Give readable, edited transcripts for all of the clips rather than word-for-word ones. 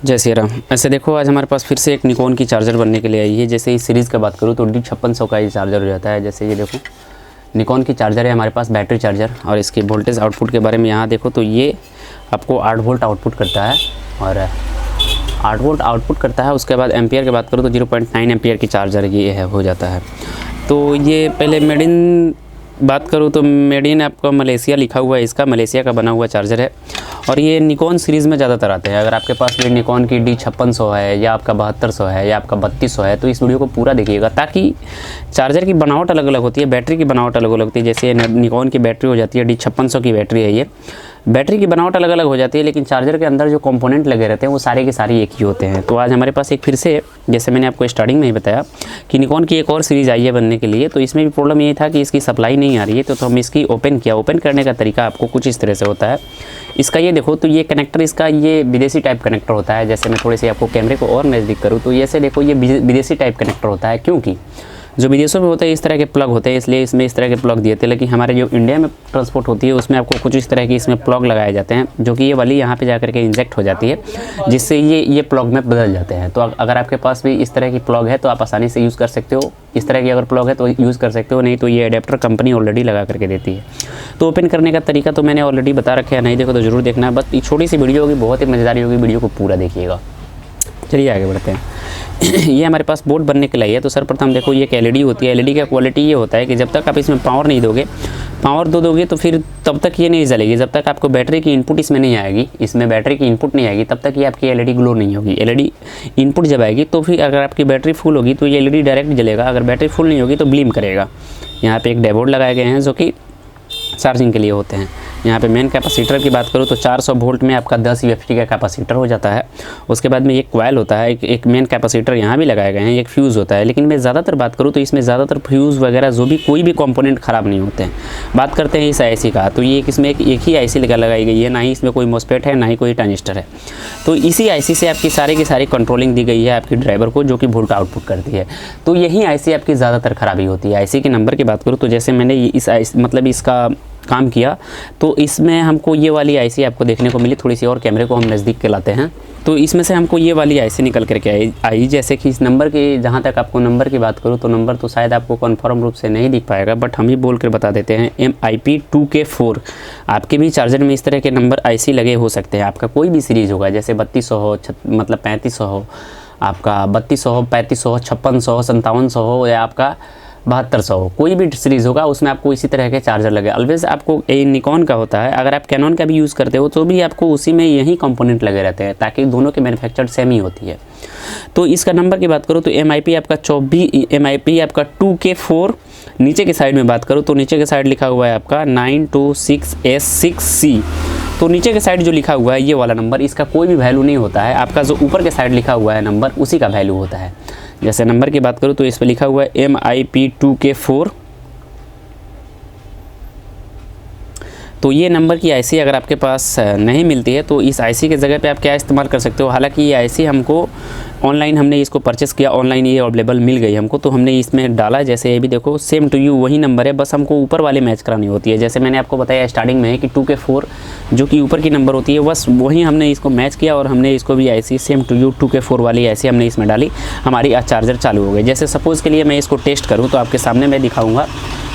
जय श्री राम। ऐसे देखो आज हमारे पास फिर से एक निकॉन की चार्जर बनने के लिए आई है। जैसे इस सीरीज़ का बात करूँ तो D5600 का ये चार्जर हो जाता है। जैसे ये देखो निकॉन की चार्जर है हमारे पास, बैटरी चार्जर। और इसके वोल्टेज आउटपुट के बारे में यहाँ देखो तो ये आपको 8 वोल्ट आउटपुट करता है और 8 वोल्ट आउटपुट करता है। उसके बाद एम्पियर की बात करूँ तो 0.9 एम्पियर की चार्जर ये है हो जाता है। तो ये पहले मेड इन बात करूँ तो मेड इन आपका मलेशिया लिखा हुआ है, इसका मलेशिया का बना हुआ चार्जर है। और ये निकॉन सीरीज़ में ज़्यादातर आते हैं। अगर आपके पास भी निकॉन की D5600 है या आपका 7200 है या आपका 3200 है तो इस वीडियो को पूरा देखिएगा, ताकि चार्जर की बनावट अलग अलग होती है, बैटरी की बनावट अलग अलग होती है। जैसे निकॉन की बैटरी हो जाती है, D5600 की बैटरी है, ये बैटरी की बनावट अलग अलग हो जाती है, लेकिन चार्जर के अंदर जो कंपोनेंट लगे रहते हैं वो सारे के सारे एक ही होते हैं। तो आज हमारे पास एक फिर से, जैसे मैंने आपको स्टार्टिंग में ही बताया कि निकॉन की एक और सीरीज़ आई है बनने के लिए, तो इसमें भी प्रॉब्लम ये था कि इसकी सप्लाई नहीं आ रही है। तो हम इसकी ओपन किया। ओपन करने का तरीका आपको कुछ इस तरह से होता है। इसका ये देखो तो ये कनेक्टर, इसका ये विदेशी टाइप कनेक्टर होता है। जैसे मैं थोड़ी सी आपको कैमरे को और नज़दीक करूँ तो ऐसे देखो ये विदेशी टाइप कनेक्टर होता है, क्योंकि जो विदेशों में होते हैं इस तरह के प्लग होते हैं, इसलिए इसमें इस तरह के प्लग दिए थे। लेकिन हमारे जो इंडिया में ट्रांसपोर्ट होती है उसमें आपको कुछ इस तरह की इसमें प्लग लगाए जाते हैं, जो कि ये वाली यहाँ पे जाकर के इंजेक्ट हो जाती है, जिससे ये प्लग में बदल जाते हैं। तो अगर आपके पास भी इस तरह की प्लग है तो आप आसानी से यूज़ कर सकते हो। इस तरह की अगर प्लग है तो यूज़ कर सकते हो, नहीं तो ये अडेप्टर कंपनी ऑलरेडी लगा करके देती है। तो ओपन करने का तरीका तो मैंने ऑलरेडी बता रखा है, नहीं देखो तो ज़रूर देखना है। बस छोटी सी वीडियो होगी, बहुत ही मज़ेदार होगी, वीडियो को पूरा देखिएगा। चलिए आगे बढ़ते हैं। ये हमारे पास बोर्ड बनने के लिए है। तो सर्वप्रथम देखो ये एक एलईडी होती है। एलईडी का क्वालिटी ये होता है कि जब तक आप इसमें पावर नहीं दोगे, पावर दोगे तो फिर तब तक ये नहीं जलेगी। जब तक आपको बैटरी की इनपुट इसमें नहीं आएगी, इसमें बैटरी की इनपुट नहीं आएगी, तब तक ये आपकी एलईडी ग्लो नहीं होगी। एलईडी इनपुट जब आएगी तो फिर अगर आपकी बैटरी फुल होगी तो ये एलईडी डायरेक्ट जलेगा। अगर बैटरी फुल नहीं होगी तो ब्लिम करेगा। यहाँ पे एक डायोड लगाए गए हैं जो कि चार्जिंग के लिए होते हैं। यहाँ पे मेन कैपेसिटर की बात करूँ तो 400 वोल्ट में आपका 10 UFT का कैपेसिटर हो जाता है। उसके बाद में एक कॉइल होता है, एक मेन कैपेसिटर यहाँ भी लगाए गए हैं, एक फ्यूज़ होता है। लेकिन मैं ज़्यादातर बात करूँ तो इसमें ज़्यादातर फ्यूज़ वगैरह जो भी कोई भी कंपोनेंट ख़राब नहीं होते हैं। बात करते हैं इस IC का, तो ये इसमें एक ही IC लगाई गई है, ना ही इसमें कोई मॉसफेट है ना ही कोई ट्रांजिस्टर है। तो इसी IC से आपकी सारी की सारी कंट्रोलिंग दी गई है आपकी ड्राइवर को, जो कि वोल्ट आउटपुट करती है। तो यही IC आपकी ज़्यादातर ख़राबी होती है। IC के नंबर की बात करूँ तो जैसे मैंने मतलब इसका काम किया तो इसमें हमको ये वाली IC आपको देखने को मिली। थोड़ी सी और कैमरे को हम नज़दीक के लाते हैं तो इसमें से हमको ये वाली IC निकल करके आई। जैसे कि इस नंबर की, जहाँ तक आपको नंबर की बात करूँ तो नंबर तो शायद आपको कन्फर्म रूप से नहीं दिख पाएगा, बट हम ही बोल कर बता देते हैं MIP2K4। आपके भी चार्जर में इस तरह के नंबर IC लगे हो सकते हैं। आपका कोई भी सीरीज़ होगा, जैसे 3200 हो, मतलब 3500 हो, आपका 3200 हो, 3500 हो, 5600 हो, 5700 हो, या आपका 7200 हो, कोई भी सीरीज़ होगा उसमें आपको इसी तरह के चार्जर लगे। ऑलवेज आपको निकॉन का होता है। अगर आप कैनन का भी यूज़ करते हो तो भी आपको उसी में यही कंपोनेंट लगे रहते हैं, ताकि दोनों के मैन्युफैक्चर सेम ही होती है। तो इसका नंबर की बात करूँ तो MIP आपका 2K4। नीचे के साइड में बात करूँ तो नीचे के साइड लिखा हुआ है आपका 926S6C। तो नीचे के साइड जो लिखा हुआ है ये वाला नंबर, इसका कोई भी वैल्यू नहीं होता है। आपका जो ऊपर के साइड लिखा हुआ है नंबर, उसी का वैल्यू होता है। जैसे नंबर की बात करूँ तो इस पर लिखा हुआ है MIP2K4। तो ये नंबर की IC अगर आपके पास नहीं मिलती है तो इस IC के जगह पे आप क्या इस्तेमाल कर सकते हो। हालांकि ये IC हमको ऑनलाइन, हमने इसको परचेस किया ऑनलाइन, ये अवेलेबल मिल गई हमको, तो हमने इसमें डाला। जैसे ये भी देखो सेम टू यू वही नंबर है, बस हमको ऊपर वाले मैच करानी होती है। जैसे मैंने आपको बताया स्टार्टिंग में कि 2K4 जो कि ऊपर की नंबर होती है, बस वही हमने इसको मैच किया और हमने इसको भी IC same to you 2K4 वाली IC हमने इसमें डाली। हमारी चार्जर चालू हो गई। जैसे सपोज़ के लिए मैं इसको टेस्ट करूँ तो आपके सामने मैं दिखाऊँगा।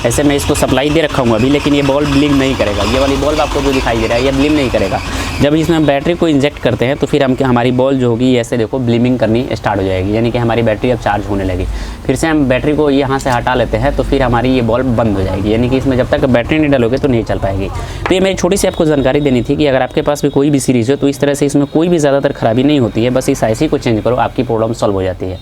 ऐसे मैं इसको सप्लाई दे रखा हूँ अभी, लेकिन ये बल्ब ब्लिंक नहीं करेगा। ये वाली बल्ब आपको जो दिखाई दे रहा है ये ब्लिम नहीं करेगा। जब इसमें हम बैटरी को इंजेक्ट करते हैं तो फिर हमारी बॉल जो होगी ऐसे देखो ब्लिमिंग करनी स्टार्ट हो जाएगी, यानी कि हमारी बैटरी अब चार्ज होने लगी। फिर से हम बैटरी को यहाँ से हटा लेते हैं तो फिर हमारी ये बल्ब बंद हो जाएगी, यानी कि इसमें जब तक बैटरी नहीं डालोगे तो नहीं चल पाएगी। तो ये मेरी छोटी सी आपको जानकारी देनी थी कि अगर आपके पास भी कोई भी सीरीज़ हो तो इस तरह से इसमें कोई भी ज़्यादातर खराबी नहीं होती है। बस इस IC को चेंज करो, आपकी प्रॉब्लम सॉल्व हो जाती है।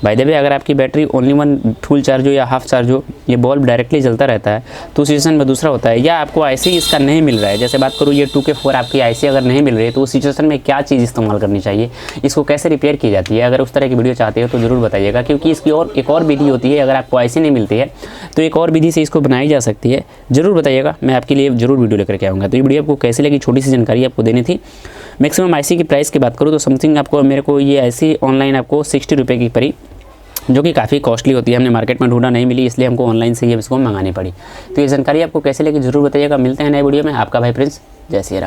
बाय द वे, अगर आपकी बैटरी ओनली 1 फुल चार्ज हो या हाफ चार्ज हो, ये बल्ब डायरेक्टली जलता रहता है, तो सिचुएशन में दूसरा होता है। या आपको IC इसका नहीं मिल रहा है, जैसे बात करूँ ये 2K4 आपकी IC अगर नहीं मिल रही है तो उस सिचुएशन में क्या चीज़ इस्तेमाल करनी चाहिए, इसको कैसे रिपेयर की जाती है, अगर उस तरह की वीडियो चाहते हो तो ज़रूर बताइएगा। क्योंकि इसकी एक और विधि होती है, अगर आपको IC नहीं मिलती है तो एक और विधि से इसको बनाई जा सकती है। ज़रूर बताइएगा, मैं आपके लिए ज़रूर वीडियो लेकर के आऊँगा। तो ये वीडियो आपको कैसे लगी, छोटी सी जानकारी आपको देनी थी। मैक्सिमम IC की प्राइस की बात करूँ तो समथिंग आपको, मेरे को ये IC ऑनलाइन आपको 60 रुपये की पड़ी, जो कि काफ़ी कॉस्टली होती है। हमने मार्केट में ढूंढा, नहीं मिली, इसलिए हमको ऑनलाइन से ये इसको मंगानी पड़ी। तो ये जानकारी आपको कैसे लगी ज़रूर बताइएगा। मिलते हैं नए वीडियो में। आपका भाई प्रिंस। जय श्री राम।